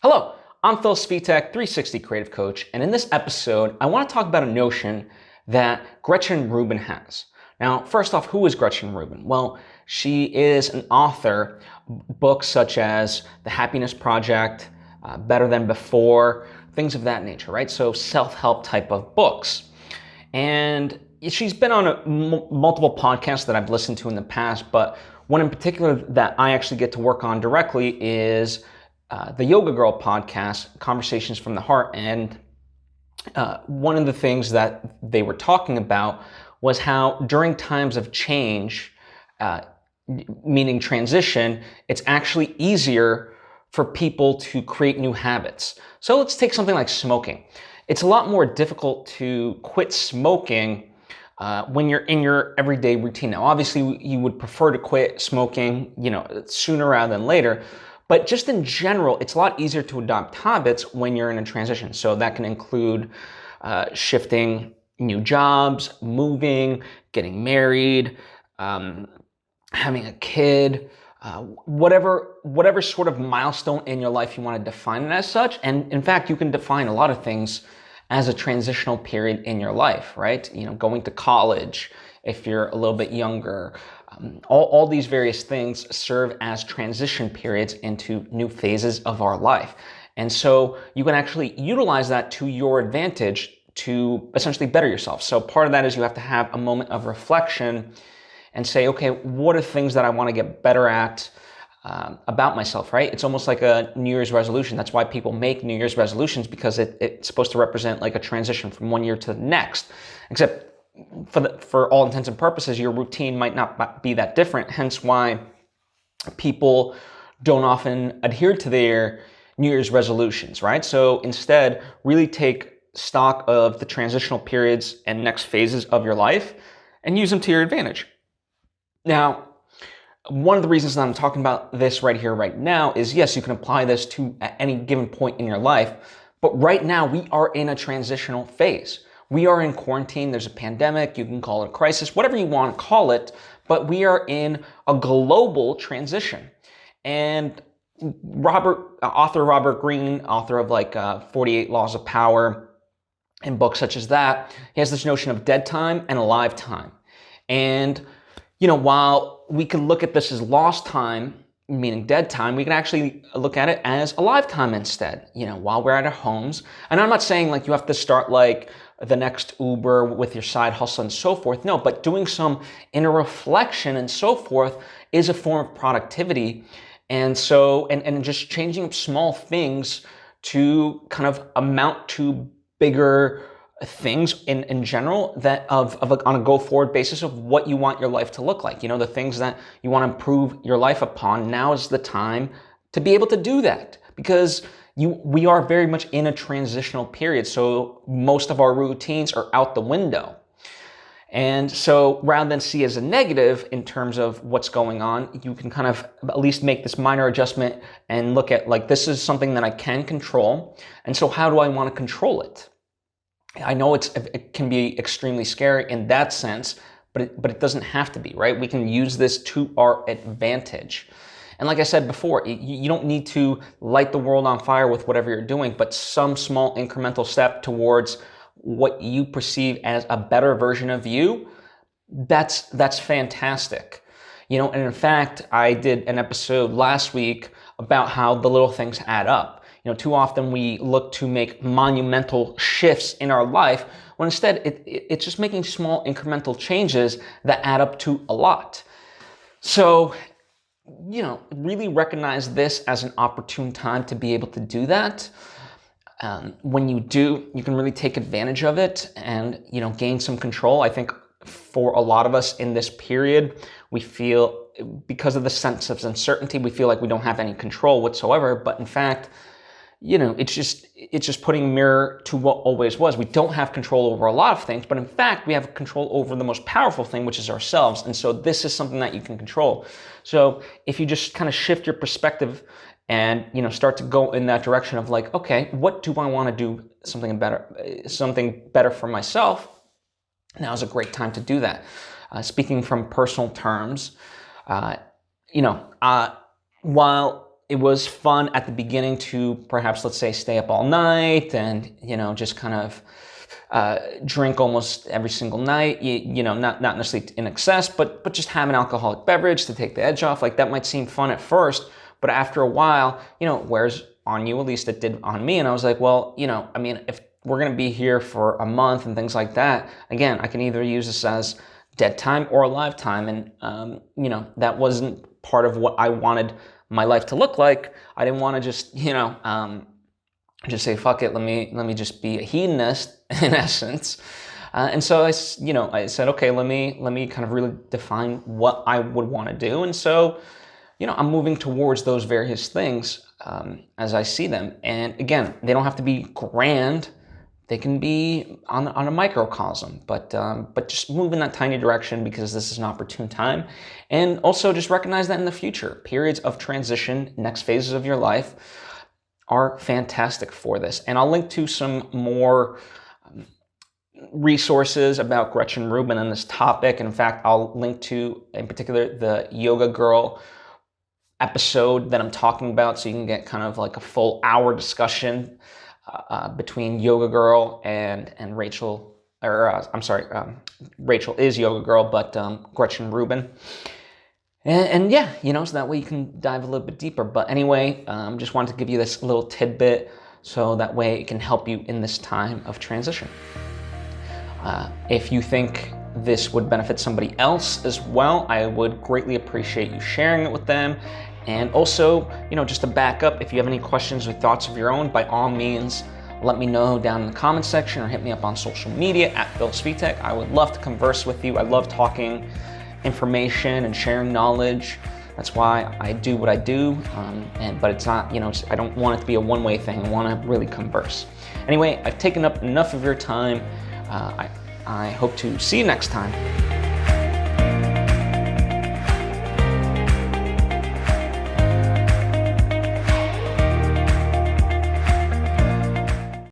Hello, I'm Phil Svitek, 360 Creative Coach, and in this episode, I want to talk about a notion that Gretchen Rubin has. Now, first off, who is Gretchen Rubin? Well, she is an author, books such as The Happiness Project, Better Than Before, things of that nature, right? So self-help type of books. And she's been on multiple podcasts that I've listened to in the past, but one in particular that I actually get to work on directly is the Yoga Girl podcast, Conversations from the Heart. And one of the things that they were talking about was how during times of change, meaning transition, it's actually easier for people to create new habits. So let's take something like smoking. It's a lot more difficult to quit smoking when you're in your everyday routine. Now, obviously, you would prefer to quit smoking, sooner rather than later. But just in general, it's a lot easier to adopt habits when you're in a transition. So that can include shifting new jobs, moving, getting married, having a kid, whatever sort of milestone in your life you want to define it as such. And in fact, you can define a lot of things as a transitional period in your life, right? Going to college, if you're a little bit younger, all these various things serve as transition periods into new phases of our life. And so you can actually utilize that to your advantage to essentially better yourself. So part of that is you have to have a moment of reflection and say, okay, what are things that I want to get better at about myself, right? It's almost like a New Year's resolution. That's why people make New Year's resolutions, because it's supposed to represent like a transition from one year to the next. Except for all intents and purposes, your routine might not be that different, hence why people don't often adhere to their New Year's resolutions, right? So instead, really take stock of the transitional periods and next phases of your life and use them to your advantage. Now, one of the reasons that I'm talking about this right here, right now, is yes, you can apply this to at any given point in your life, but right now we are in a transitional phase. We are in quarantine, there's a pandemic, you can call it a crisis, whatever you want to call it, but we are in a global transition. And author Robert Greene, author of 48 Laws of Power and books such as that, he has this notion of dead time and alive time. And, while we can look at this as lost time, meaning dead time, we can actually look at it as alive time instead, while we're at our homes. And I'm not saying like you have to start like the next Uber with your side hustle and so forth. No, but doing some inner reflection and so forth is a form of productivity. And so, and just changing small things to kind of amount to bigger things in general that on a go forward basis of what you want your life to look like. The things that you want to improve your life upon. Now is the time to be able to do that, because we are very much in a transitional period. So most of our routines are out the window. And so rather than see as a negative in terms of what's going on, you can kind of at least make this minor adjustment and look at like, this is something that I can control. And so how do I want to control it? I know it can be extremely scary in that sense, but it doesn't have to be, right? We can use this to our advantage. And like I said before, you don't need to light the world on fire with whatever you're doing, but some small incremental step towards what you perceive as a better version of you, that's fantastic. And in fact, I did an episode last week about how the little things add up. Too often we look to make monumental shifts in our life, when instead it's just making small incremental changes that add up to a lot. So, really recognize this as an opportune time to be able to do that. When you do, you can really take advantage of it and, gain some control. I think for a lot of us in this period, we feel, because of the sense of uncertainty, we feel like we don't have any control whatsoever. But in fact, it's just putting a mirror to what always was. We don't have control over a lot of things, but in fact, we have control over the most powerful thing, which is ourselves. And so this is something that you can control. So if you just kind of shift your perspective and, start to go in that direction of like, okay, what do I want to do something better for myself? Now is a great time to do that. Speaking from personal terms, while it was fun at the beginning to perhaps, let's say, stay up all night and, just kind of drink almost every single night, not necessarily in excess, but just have an alcoholic beverage to take the edge off. Like, that might seem fun at first, but after a while, it wears on you. At least it did on me. And I was like, well, if we're going to be here for a month and things like that, again, I can either use this as dead time or alive time. And, that wasn't part of what I wanted my life to look like. I didn't want to just, just say, fuck it, let me just be a hedonist in essence. And so I said, okay, let me kind of really define what I would want to do. And so, I'm moving towards those various things as I see them. And again, they don't have to be grand. They can be on a microcosm, but just move in that tiny direction because this is an opportune time. And also just recognize that in the future, periods of transition, next phases of your life are fantastic for this. And I'll link to some more resources about Gretchen Rubin on this topic. In fact, I'll link to, in particular, the Yoga Girl episode that I'm talking about, so you can get kind of like a full hour discussion between Yoga Girl and Rachel, Rachel is Yoga Girl, but Gretchen Rubin. And yeah, so that way you can dive a little bit deeper. But anyway, just wanted to give you this little tidbit so that way it can help you in this time of transition. If you think this would benefit somebody else as well, I would greatly appreciate you sharing it with them. And also, just to back up, if you have any questions or thoughts of your own, by all means, let me know down in the comment section or hit me up on social media at Svitek. I would love to converse with you. I love talking information and sharing knowledge. That's why I do what I do. But it's not, I don't want it to be a one-way thing. I want to really converse. Anyway, I've taken up enough of your time. I hope to see you next time.